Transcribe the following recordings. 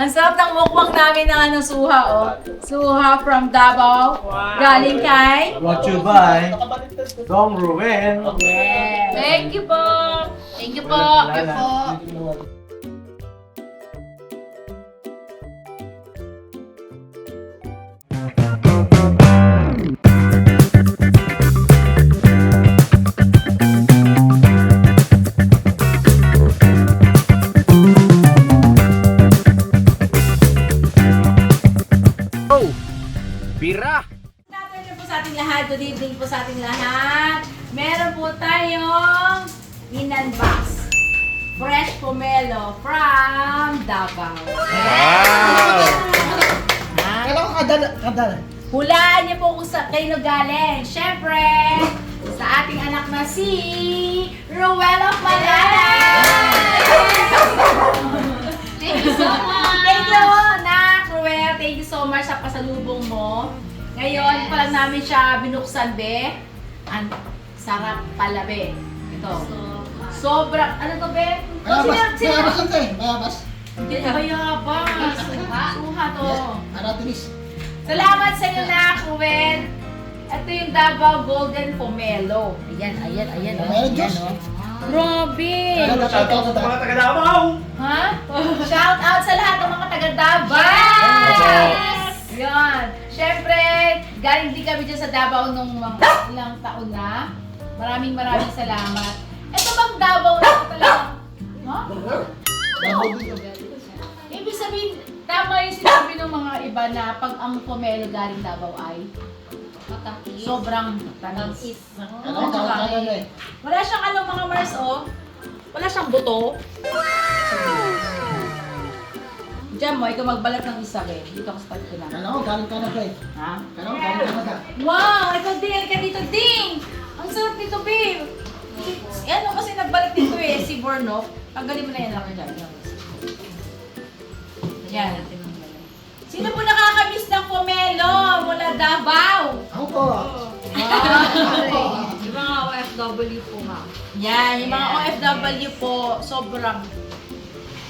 Ang sarap ng mukbang namin ng ano, suha, oh. Suha from Davao. Galing kay... What you buy? Dong Ruben. Yeah. Thank you po. Thank you po. Bira! Good po sa ating lahat. Good evening po sa ating lahat. Meron po tayong Inanbox. Fresh pomelo from Davao. Wow! Kailan ko kadala? Hulaan niyo po kung sa kayo galing. Siyempre, sa ating anak na si Ruelo Palana. Thank you so much. Thank you, Nak Ruel. Thank you so much sa pasalubong mo. Ngayon, pa lang namin siya binuksan, be. Ang sarap pala, be. Ito. Sobrang, ano to, be? Mayabas lang tayo, mayabas. Hindi, mayabas. Suha to. Aratilis. Salamat sa inyo, Nak Ruel. Ito yung Davao Golden Pomelo. Ayan. Pomelo juice. Grabe. Shoutout sa mga taga Davao. Ha? Shout out sa lahat ng mga taga Davao. Yes! Yan. Siyempre, galing din kami dyan sa Davao nung mga ilang taon na. Maraming salamat. Ito bang Davao na talaga? Ha? Ibig sabihin, tama yung sinabi ng mga iba na pag ang pomelo galing Davao ay Matamis. sobrang tamis. Ano eh? Wala siyang ano mga Mars, oh. Wala siyang buto. Diyan mo, ikaw magbalat ng isa, eh. Dito ako sa tabi ko na. Kailan ko galing Canada eh. Ha? Kailan ko galing Canada. Wow! Ikaw din! Ka dito, Ding! Ang sarap nito, babe! Ano kasi nagbalat dito eh, si Bornok. Tanggalin mo na yan lang dyan. Yan. Sino po nakakamiss ng pomelo mula Davao? Ako po. Yung mga OFW po nga. Yan, yung mga OFW po, sobrang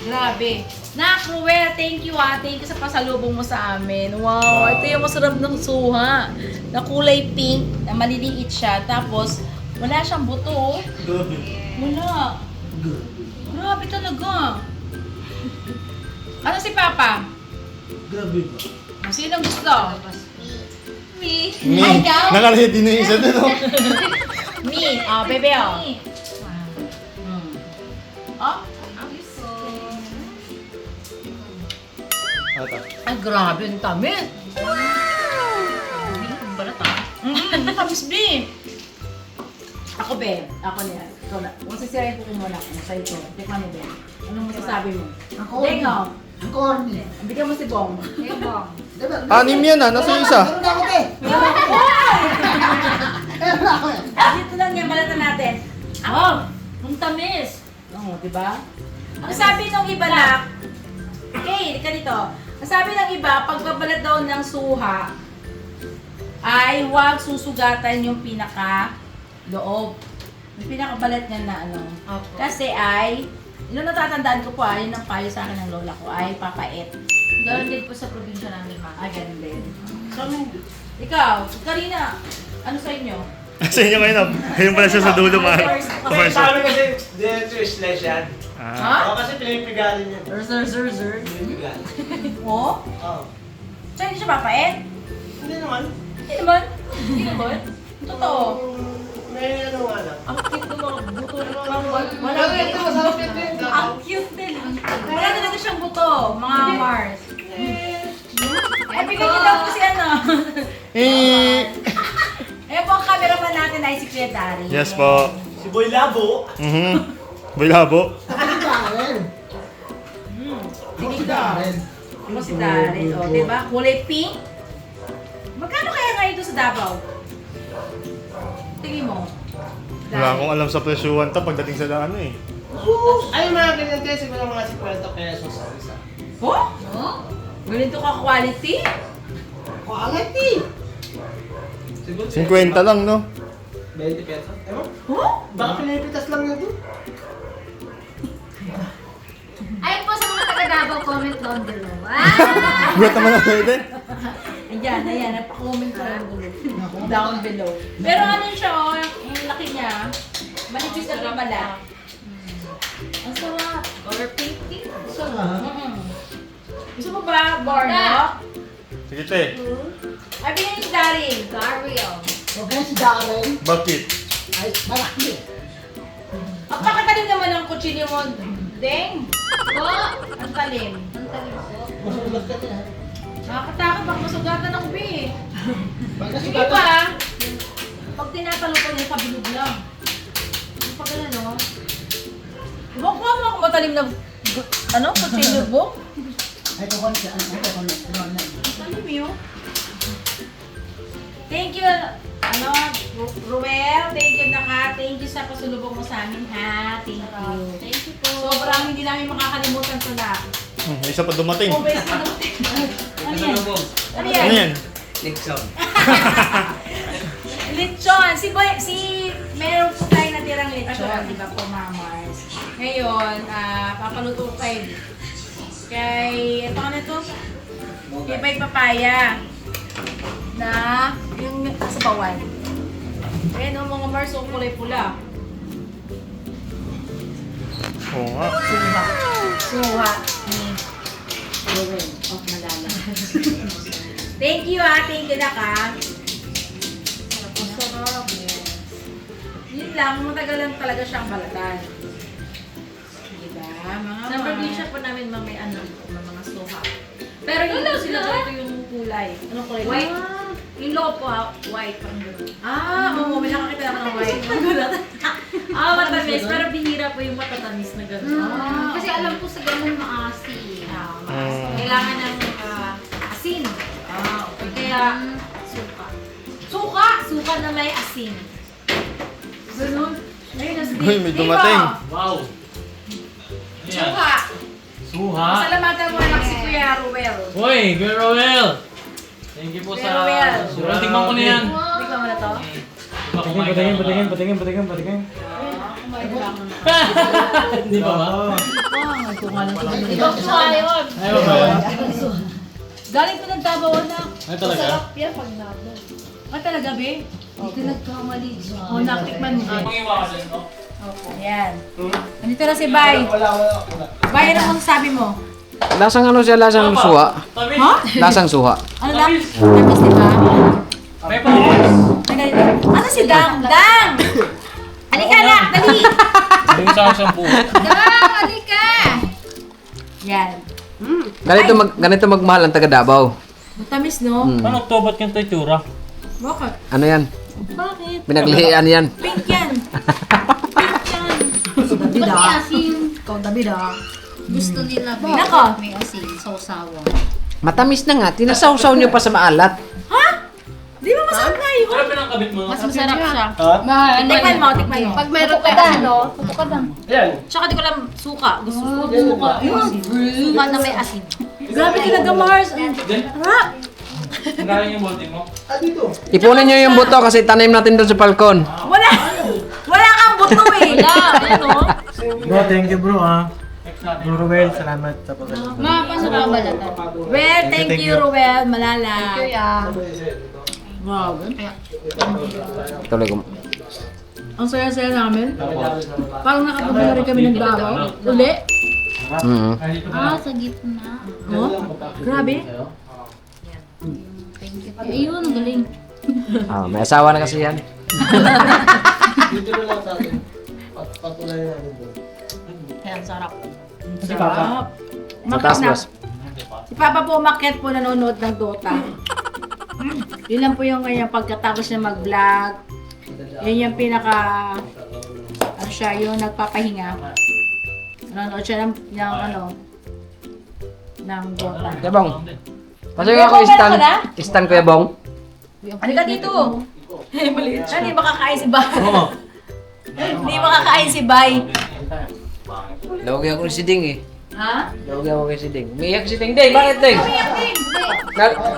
grabe. Nak, Ruel, thank you ah. Thank you sa pasalubong mo sa amin. Wow, ito yung masarap ng suha. Na kulay pink, na maliliit siya. Tapos, wala siyang buto. Wala. Grabe talaga. Ano si Papa? Grabe ba? Sinong gusto? Me. Ay, ikaw? Nakaledi na yung isa dito. Me. Oh, bebe, oh. Oh? Ay, grabe, ang tamis. Balat ah. Ang tamis, be. Ako, be. Ako niya. Ikaw na. Kung sisirain ko muna ako sa ito. Tikman mo, be. Anong masasabi mo? Ako. Deng, oh. Ang corny. Bigyan mo si Bong. Yung bang. Anim yan ah, nasa yung isa. Meron na ako eh. Meron na ako eh. Dito lang yan, balatan natin. Ako, ang tamis. Oo, di ba? Ang sabi ng iba na, okay, ka dito. Ang sabi ng iba, pagbabalat daw ng suha, ay huwag susugatan yung pinaka-loob. Yung pinakabalat niya na ano. Opo. Kasi ay, yun ang natatandaan ko po yun ang payo sa akin ng lola ko, ay papait. Ganoon din po sa probinsya namin ma. Ay, ganun din. So, ikaw, Karina, ano sa inyo? Sa inyo ngayon, ayun pala siya sa dulo mga Kasi sa commercial. amin kasi, dito yung slash yan. Ah. Ha? Ako kasi pinipigalan yan. Zer. Pinipigalan. Oh? Oo. So, hindi siya papait? Hindi naman. Hindi naman. Hindi naman. Totoo. May ano nga lang. Ang cute ng mga buto ng mga Wala ka ito, masarap ito yun. Ang cute din. Wala talaga siyang buto, mga Mars. Ay, bigyan niyo daw po si ano. Ayan po ang cameraman natin ay si Kuya Dari. Yes po. Si Boy Labo. Boy labo. Darren. Sige Si ko. Darren. Ako si Dari. O, diba? Kulay pink. Magkano kaya ngayon ito sa Davao? Tingin mo. Wala akong alam sa presyuhan to pagdating sa daan eh. Ay, mga ganyan kasi mga 50 pesos sa isa. Oh? Oh? Ganito ka quality? Quality! Siguro 50 lang, no? 20 pesos. Ewan? Oh? Baka pinipitas lang yun doon. Ayun po sa mga taga Davao, comment down below. Ah! Buhat naman ang pwede. Ayan, nagpa-comment ko lang down below. Pero ano siya, oh, yung laki niya, manipis na rin pala. Ang sarap. Color painting. Gusto mo ba, Borno? Sige, te. Ay, pinag yung daring. Dario. Bakit? Ang pakatalim naman ang kutsilyo mo, Deng. Po. Ang talim. Ang talim po. Nakakatakot, baka masugatan ako, be. Sige pa. Pag tinatalo ko niya, pabilog lang. Yung pag ano, no? Huwag mo ako matalim na, kutsilyo mo? Talim yun. Thank you, Ruel. Thank you, Naka. Thank you sa pasulubong mo sa amin, ha? Thank you. Thank you po. Sobrang hindi namin makakalimutan sa na. May isa pa dumating. Oh, best na dumating. Ano yan? Ano yan? Ano yan? Nixon. Lechon. Meron po tayo natirang lechon, di ba po, Mamars? Ngayon, papaluto ko kay, ito ano ito? Kay Bay Papaya. Na, yung sa bawan. Ayan o, mga Mars, o kulay pula. Oo nga. Suha ni Ruel of Malala. Thank you, thank you, Naka. Sarap. Yun lang, matagal lang talaga siyang balatan. Diba? Mga Sa probinsya po namin may ano, may mga suha. Pero yung sila po ito yung kulay. Anong kulay? White. Yung loob po white. Pang gano'n. Oo, may nakakita ako ng white. Matamis. Pero bihira po yung matatamis na gano'n. Kasi alam ko sa gano'n maasim. Kailangan ng asin. Okay. Kaya suka. Suka! Suka na may asin. Ganun. Ayun, nasa Uy, may dumating. Wow! Suka. Suha! Salamatan mo lang si Kuya Ruel. Hoy, Kuya Roel! Thank you po Kuya sa... Roel. Siguro tingnan ko na yan. Tignan mo na to. Patingin. Hindi ba ba? Ibang suka yun. Ay, ba ba yun? Galing ko ng Davao na. Ay, talaga? Yan pag nabog. Talaga, be? Hindi ka nagkamali siya. Natikman mo. Pangiwasan, no? Ayan. Nandito na si Bay. Bay, ano kung sabi mo? Lasang ano siya, lasang suha. Tamis! Ha? Lasang suha. Ano lang? Tamis, di ba? May pangis! Ano si Dang? Dang! Halika na! Dali! Yung sa isang buhay. Dang! Halika! Yan. Ganito magmahal ang taga Davao. Matamis, no? Paano October yung itsura? Bakit? Ano yan? Bakit? Pinaglihian yan. Pink yan. Pink yan. David Ba't may ah. asin? Ikaw, David ah. Gusto nila Nako. may asin, sausawa. Matamis na nga, tinasawsaw niyo pa sa maalat. Ha? Di ba masarap na yun? Ano pinangkabit mo? Mas masarap siya. Tikman mo, tikman mo. Pag meron ka ano, tutok ka lang. Ayan. Tsaka di ko lang suka. Gusto ko suka. Suka na may asin. Grabe ka Mars. Harap. Ang galing yung bote mo? Dito. Ipunin niyo yung buto kasi tanim natin doon sa balkon. Wala. Wala kang buto eh. Wala. Ano? Bro, thank you bro Next natin. Bro Ruel, salamat sa pag Mapasok ka balatan. Well, thank you, Ruel. Malala. Kuya. Wow. Tuloy ko. Ang saya-saya namin. Parang nakapunta na rin kami ng Davao. Uli. Sa gitna. Oh, grabe. Thank you. Ayun, ang galing. May asawa na kasi yan. Dito na lang sa atin. Patulay natin doon. Ayan, sarap. Si Papa. Mataas, boss. Si Papa po umakyat po nanonood ng Dota. Yun lang po yung kanyang pagkatapos niya mag-vlog. Yun yung pinaka, ano siya, yung nagpapahinga. Nanonood siya ng Dota. Kuya Bong. Pasok ako istan Kuya Bong. Halika dito. Maliit siya. Hindi makakain si Bay. Hindi makakain si Bay. Lawag ako si Ding eh. Ha? Lawag ako kay si Ding. Umiyak si Ding. Ding, bakit Ding?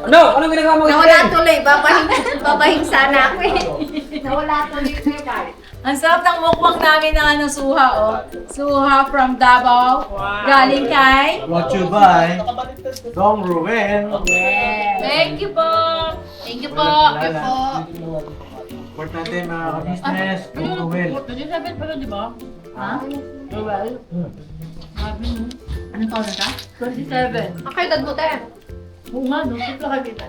No! Anong ginagawa mo kay si Nawala Ding? tuloy. Babahing sana ako eh. Nawala tuloy. Ang sarap ng mukbang namin ng ano, suha, oh. Suha from Davao. Galing kay... What you buy? Dong Ruben. Yes. Thank you po. Thank you po. Thank you po. Importante mga ka-business. Dong Ruben. 27 pa di ba? Ha? Anong taon na ka? 27. Ang edad mo, te? Oo nga, no? Ito ka kita.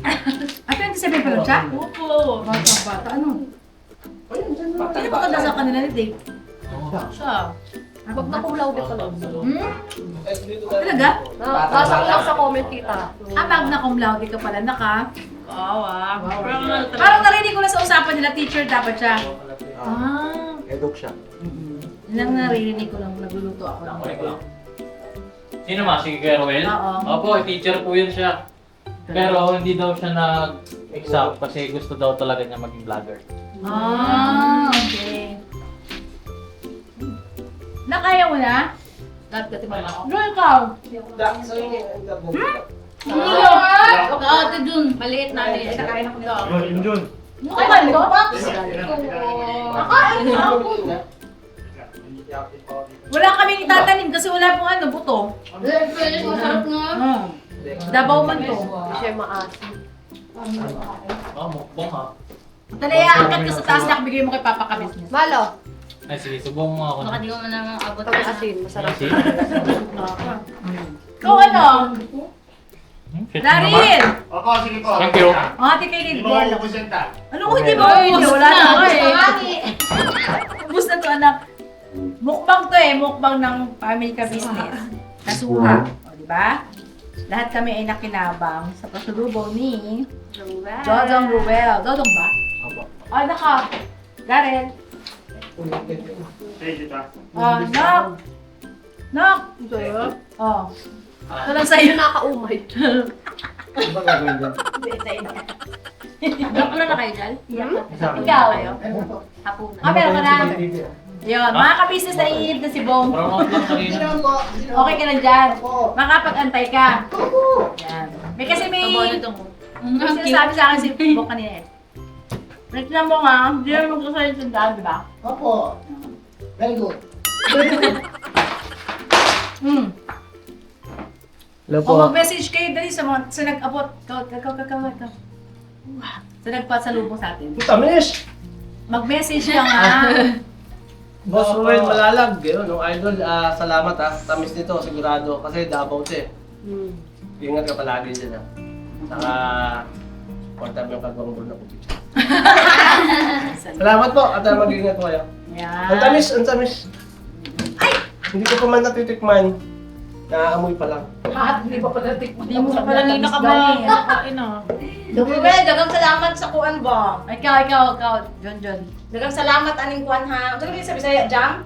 Ah, 27 pa lang siya? Opo. Bata, ano? Hindi ba kada sa kanila ni Dave? Siya. Huwag na kung laude pala. Hmm? Talaga? Basa ko lang sa comment, tita. Ah, magna cum laude ka pala, naka. Wow, Parang Parang narinig ko na sa usapan nila, teacher dapat siya. Ah. Eduk siya. Yun ang naririnig ko lang, nagluluto ako ng Sino ma? Si Kuya Ruel? Oo. Opo, teacher po yun siya. Pero hindi daw siya nag-exam kasi gusto daw talaga niya maging vlogger. Ah, okay. Nakaya mo na? Dati kati mama ko. No, ikaw. Ate dun. Maliit na rin. Nakain ako nito. Yun, Jun. Nakain ko? Wala kaming itatanim kasi wala pong ano, buto. Masarap nga. Dabaw man to. Hindi siya maasim. Mukbang ha. Talaya, angkat ka sa taas na bigay mo kay Papa ka business. Malo. Ay sige, subukan mo ako. Baka di ko man naman abot. Pag asin, masarap. Kasi? Ikaw ano? Daryl! Opo, sige po. Thank you. Ate kay Hindi Lidborn. mo kukusenta. Ano ko hindi ba ubus Wala na ako eh. Ubus na to anak. Mukbang to eh, mukbang ng family ka business. Kasuha. O, di ba? Lahat kami ay nakinabang sa pasalubong ni Dodong Ruel. Dodong ba? Opo. Ay, naka. Daryl. Hey, dito. Nak. Nak. Oh. Ito lang sa'yo. Nakaumay. Ano ba gagawin dyan? Napura na kayo dyan? Ikaw. Hapunan. Ah, meron ka na. Yun, mga ka-business na iinit na si Bong. Promote lang kanina. Okay ka lang dyan. Makapag-antay ka. Yan. May kasi may... May sinasabi sa akin si Bong kanina eh. Tignan mo nga, hindi naman magsasalit yung daan, di ba? Opo. Very good. Hello O mag-message kayo dali sa mga, sa nag-abot. Ikaw. Sa nagpasalubong sa atin. Tamis! Mag-message ka nga. Boss Ruel Malalag, yun, no, idol, salamat tamis nito, sigurado, kasi Davao to eh. Ingat ka palagi dyan Saka, portab yung kagwang na puti. Salamat po, at mag-ingat po kayo. Ang Yan. tamis. Ay! Hindi ko pa man natitikman. Naaamoy pa lang. Hindi mo pa pala Kanina ka ba? Nakain ah. Ruel, dagang salamat sa kuan ba? Ikaw, John. Dagang salamat aning kuan ha. Ano sabi sa'yo, Jam?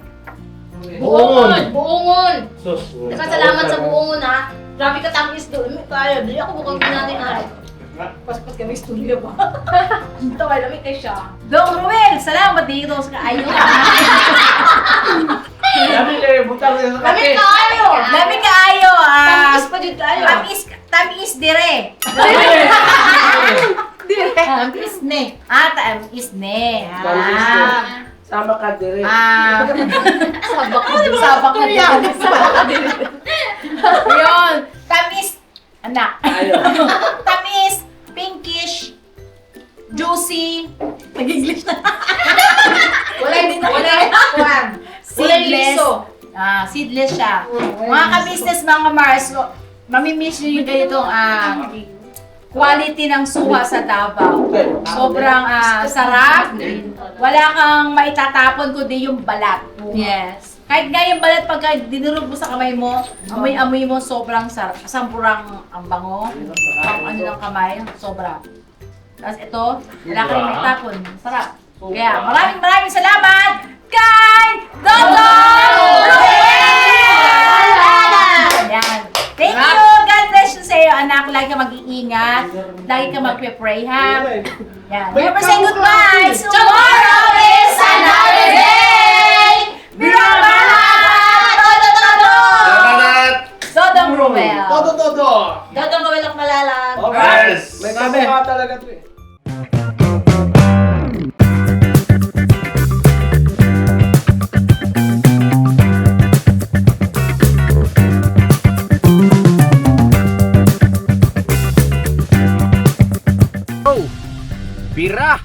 Buongon! Sus. Dagang salamat sa buongon ha. Grabe ka tamis doon. Kaya, di ako bukang pinanay ay. Paspas kami studio ba? Tawag lamig kay siya. Dong Ruel, salamat dito sa kaayo. Sabi kayo, butang na sa Lamig kape. kaayo! Lami kaayo. Tamis pa dito tayo. Tamis dire. Tamis ne. Tamis ne. Sama ka dire. Sabak na dire. Yun. Tamis. Anak. Ayo. Tamis. Pinkish. Juicy. Nag-English na. Wala kuan. Seedless. Seedless siya. Mga ka-business, mga Mars, mamimiss nyo yung ganitong quality ng suha sa Davao. Sobrang sarap. Wala kang maitatapon kundi yung balat. Yes. Kahit nga yung balat pagka dinurog mo sa kamay mo, amoy-amoy mo, sobrang sarap. Sampurang ang bango. Ang ano ng kamay, sobra. Tapos ito, wala kang maitapon. Sarap. Kaya maraming salamat kay Dodong Ruel! Yan. Thank you! God bless you sa'yo, anak. Lagi ka mag-iingat. Lagi ka mag-pray, ha? Yan. Never say goodbye! Tomorrow is another day! Birabahat! Todo! Dodong Ruel. Todo! Dodong Ruel at Malalag. Yes! May kamukha talaga to eh. Bira!